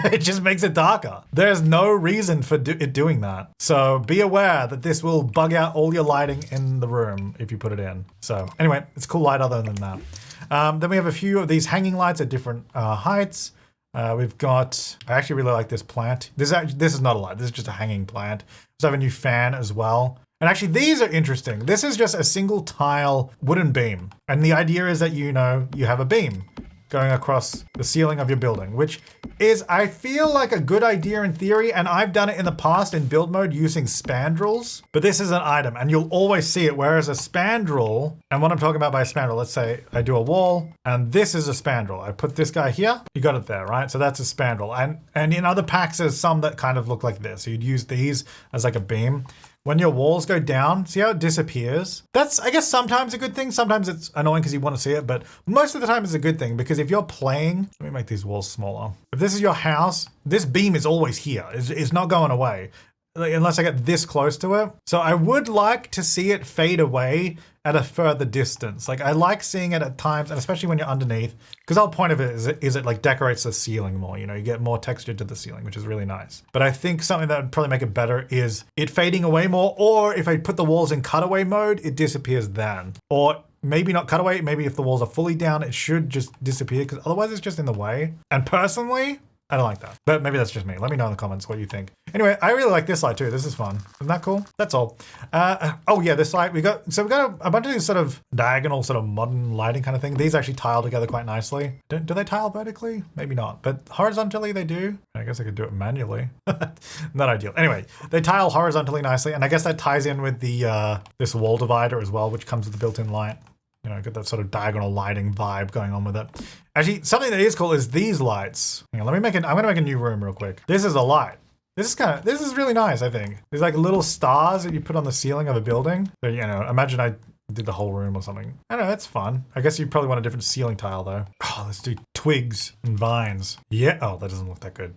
S1: it just makes it darker. There's no reason for it doing that. So be aware that this will bug out all your lighting in the room if you put it in. So anyway, it's a cool light other than that. Then we have a few of these hanging lights at different heights. We've got, I actually really like this plant. This is not a light, this is just a hanging plant. So I have a new fan as well. And actually these are interesting. This is just a single tile wooden beam. And the idea is that, you know, you have a beam going across the ceiling of your building, which is, I feel like a good idea in theory, and I've done it in the past in build mode using spandrels, but this is an item and you'll always see it, whereas a spandrel, and what I'm talking about by a spandrel, let's say I do a wall and this is a spandrel. I put this guy here, you got it there, right? So that's a spandrel. And in other packs, there's some that kind of look like this. So you'd use these as like a beam. When your walls go down, see how it disappears? That's, I guess, sometimes a good thing. Sometimes it's annoying because you want to see it, but most of the time it's a good thing because if you're playing, let me make these walls smaller. If this is your house, this beam is always here. It's not going away, like, unless I get this close to it. So I would like to see it fade away at a further distance. Like I like seeing it at times, and especially when you're underneath, because the whole point of it is it like decorates the ceiling more, you know, you get more texture to the ceiling, which is really nice. But I think something that would probably make it better is it fading away more, or if I put the walls in cutaway mode, it disappears then. Or maybe not cutaway, maybe if the walls are fully down, it should just disappear because otherwise it's just in the way. And personally, I don't like that, but maybe that's just me. Let me know in the comments what you think. Anyway, I really like this light too. This is fun. Isn't that cool? That's all. Oh yeah, this light, we got a bunch of these sort of diagonal sort of modern lighting kind of thing. These actually tile together quite nicely. Do they tile vertically? Maybe not, but horizontally they do. I guess I could do it manually. Not ideal. Anyway, they tile horizontally nicely. And I guess that ties in with the this wall divider as well, which comes with the built-in light. You know, get that sort of diagonal lighting vibe going on with it. Actually, something that is cool is these lights. Hang on, I'm gonna make a new room real quick. This is a light. This is really nice, I think. There's like little stars that you put on the ceiling of a building. So, you know, imagine I did the whole room or something. I don't know, that's fun. I guess you probably want a different ceiling tile though. Oh, let's do twigs and vines. Yeah, oh, that doesn't look that good.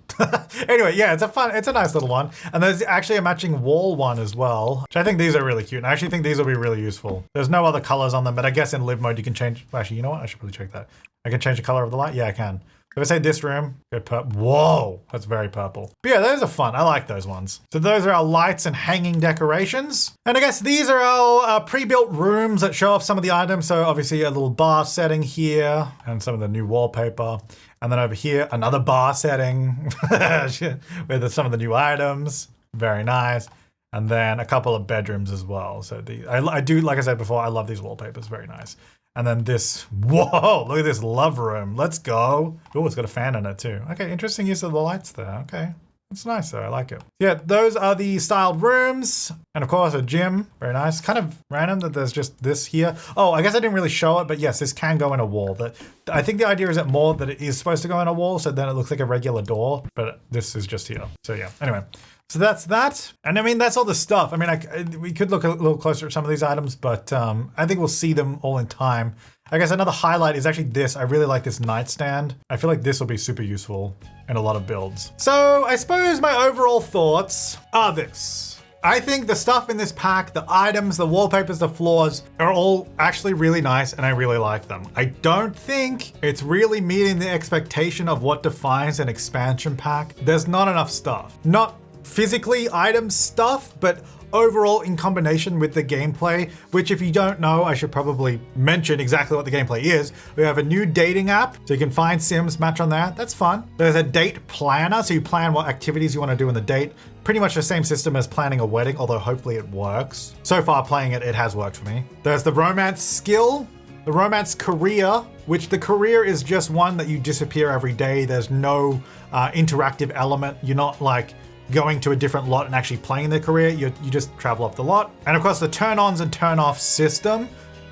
S1: Anyway, yeah, it's a nice little one. And there's actually a matching wall one as well, which I think these are really cute. And I actually think these will be really useful. There's no other colors on them, but I guess in live mode you can change, well, actually, you know what? I should probably check that. I can change the color of the light? Yeah, I can. If I say this room, go purple. Whoa, that's very purple. But yeah, those are fun. I like those ones. So those are our lights and hanging decorations. And I guess these are our pre-built rooms that show off some of the items. So obviously a little bar setting here and some of the new wallpaper. And then over here, another bar setting with some of the new items. Very nice. And then a couple of bedrooms as well. So I do, like I said before, I love these wallpapers. Very nice. And then this, whoa, look at this love room. Let's go. Oh, it's got a fan in it too. Okay, interesting use of the lights there. Okay, it's nice though, I like it. Yeah, those are the styled rooms. And of course a gym, very nice. Kind of random that there's just this here. Oh, I guess I didn't really show it, but yes, this can go in a wall. I think the idea is that it is supposed to go in a wall, so then it looks like a regular door, but this is just here. So yeah, anyway. So that's that. And I mean, that's all the stuff. I mean, we could look a little closer at some of these items, but I think we'll see them all in time. I guess another highlight is actually this. I really like this nightstand. I feel like this will be super useful in a lot of builds. So I suppose my overall thoughts are this. I think the stuff in this pack, the items, the wallpapers, the floors are all actually really nice and I really like them. I don't think it's really meeting the expectation of what defines an expansion pack. There's not enough stuff. Not physically item stuff, but overall in combination with the gameplay, which if you don't know, I should probably mention exactly what the gameplay is. We have a new dating app, so you can find Sims, match on that. That's fun. There's a date planner, so you plan what activities you want to do in the date. Pretty much the same system as planning a wedding, although hopefully it works. So far playing it, it has worked for me. There's the romance skill, the romance career, which the career is just one that you disappear every day. There's no interactive element. You're not like going to a different lot and actually playing the career, you just travel up the lot. And of course the turn-ons and turn-off system,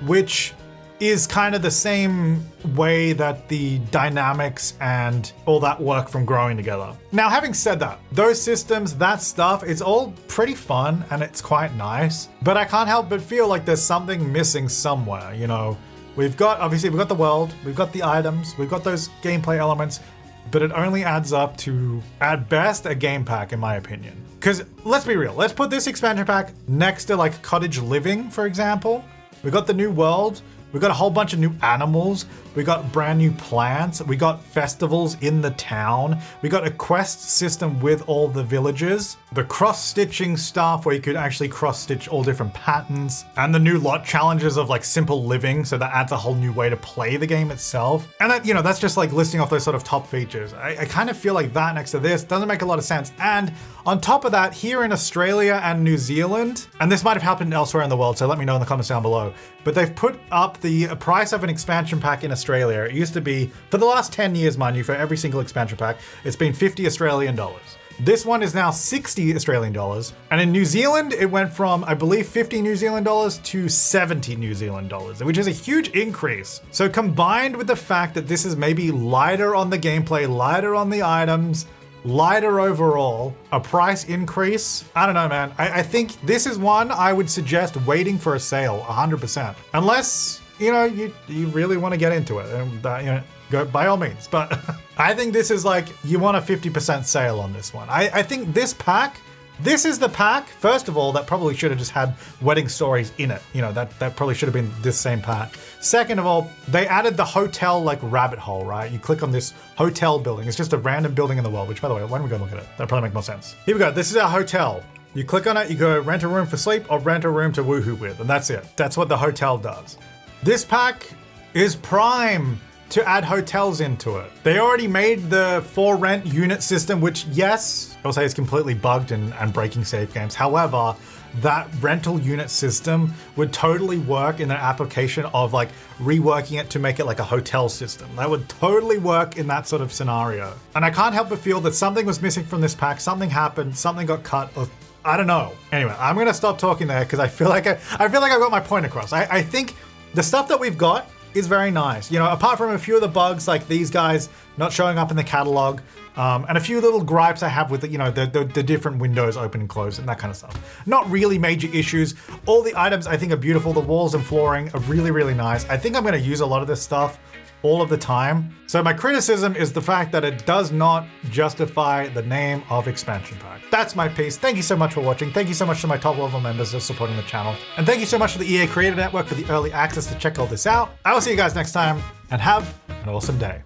S1: which is kind of the same way that the dynamics and all that work from growing together. Now, having said that, those systems, that stuff, it's all pretty fun and it's quite nice, but I can't help but feel like there's something missing somewhere, you know? Obviously we've got the world, we've got the items, we've got those gameplay elements, but it only adds up to, at best, a game pack, in my opinion. Because let's be real, let's put this expansion pack next to like cottage living, for example. We got the new world, we got a whole bunch of new animals, we got brand new plants, we got festivals in the town, we got a quest system with all the villages, the cross-stitching stuff where you could actually cross-stitch all different patterns, and the new lot challenges of like simple living, so that adds a whole new way to play the game itself. And that, you know, that's just like listing off those sort of top features. I kind of feel like that next to this doesn't make a lot of sense. And on top of that, here in Australia and New Zealand, and this might have happened elsewhere in the world, so let me know in the comments down below, but they've put up up the price of an expansion pack in Australia. It used to be, for the last 10 years, mind you, for every single expansion pack, it's been 50 Australian dollars. This one is now 60 Australian dollars. And in New Zealand, it went from, I believe, 50 New Zealand dollars to 70 New Zealand dollars, which is a huge increase. So combined with the fact that this is maybe lighter on the gameplay, lighter on the items, lighter overall, a price increase, I don't know, man. I think this is one I would suggest waiting for a sale, 100%. Unless, you know, you really want to get into it, and you know, go by all means. But I think this is like, you want a 50% sale on this one. I think this pack, this is the pack, first of all, that probably should have just had wedding stories in it. You know, that probably should have been this same pack. Second of all, they added the hotel like rabbit hole, right? You click on this hotel building. It's just a random building in the world, which by the way, why don't we go look at it? That'll probably make more sense. Here we go, this is our hotel. You click on it, you go rent a room for sleep or rent a room to woohoo with, and that's it. That's what the hotel does. This pack is prime to add hotels into it. They already made the for rent unit system, which yes, I'll say is completely bugged and breaking save games. However, that rental unit system would totally work in an application of like reworking it to make it like a hotel system. That would totally work in that sort of scenario. And I can't help but feel that something was missing from this pack, something happened, something got cut, or I don't know. Anyway, I'm gonna stop talking there because I feel like I got my point across. I think the stuff that we've got is very nice. You know, apart from a few of the bugs like these guys not showing up in the catalog, and a few little gripes I have with the, you know, the different windows open and close and that kind of stuff. Not really major issues. All the items I think are beautiful. The walls and flooring are really, really nice. I think I'm gonna use a lot of this stuff all of the time. So my criticism is the fact that it does not justify the name of expansion pack. That's my piece. Thank you so much for watching. Thank you so much to my top level members for supporting the channel. And thank you so much to the EA Creator Network for the early access to check all this out. I will see you guys next time and have an awesome day.